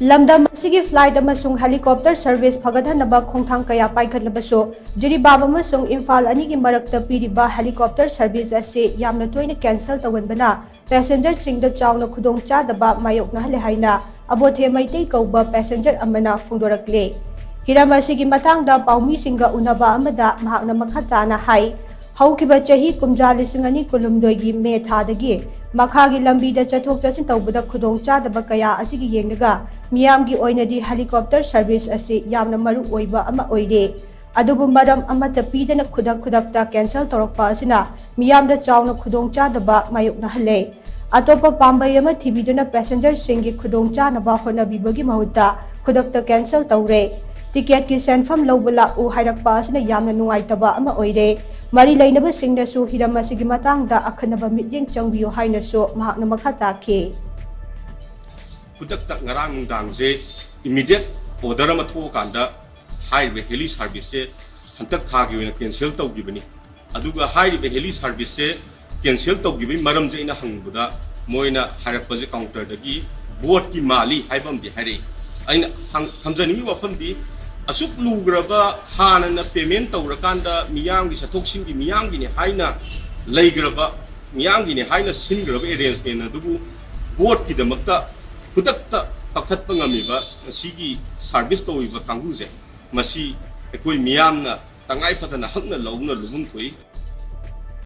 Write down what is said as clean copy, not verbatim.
Lamdam asigi flight amasung helicopter service phagathannaba khongthang kaya paikhatlabasu Jiribam-Imphal anigi marakta piriba helicopter service ase Yamna Toina cancel Touganbana passenger shing da Chaona Khudong Chadaba Mayoknahalle haina Abothe Meitei kouba passenger amana phongdorakli hiram asigi matangda paumi singa unaba amada mahakna makhatana hai haukiba chahi kumja lising ani kulumdoi me thadagi makhagi lambi da chathok chasin tawbada Khudong Chadaba kaya asigi yengnaga miyamgi oinadi helicopter service ase yamna maru oiba ama oide adubu maram amata pidana khudakta cancel torokpa asina miyamda Chaona Khudong Chadaba Mayoknahalle atopa pambai ama thibiduna passenger singi Khudong Chanaba honabibagi mahutta khudakta cancel tawre ticket ki senfam lobala u hairakpa asina yamna nungaitaba ama oide mari lainaba singnasu hiram asigi matangda akhanaba mityeng changbiyo hainasu mahakna makhata ke Khudakta ngarang dangse immediate order ama thokanda highway heli service se hantak thagi wena cancel tawgibani aduga highway heli service se cancel tawgibi maram je ina hangbuda moina harakpaje counter dagi board ki mali haibam di hari aina thamjani wafam di asuk lugraba hanana payment tawrakanda miyang gi sathoksin gi miyang gi ni haina leigraba miyang gi ni haina singraba arrangement adugu board ki damakta Khudakta pakhatpa ngamiba asigi service tawiba kanguse masi ekoi miyamna tangai phatana hakna lawna lubum thoi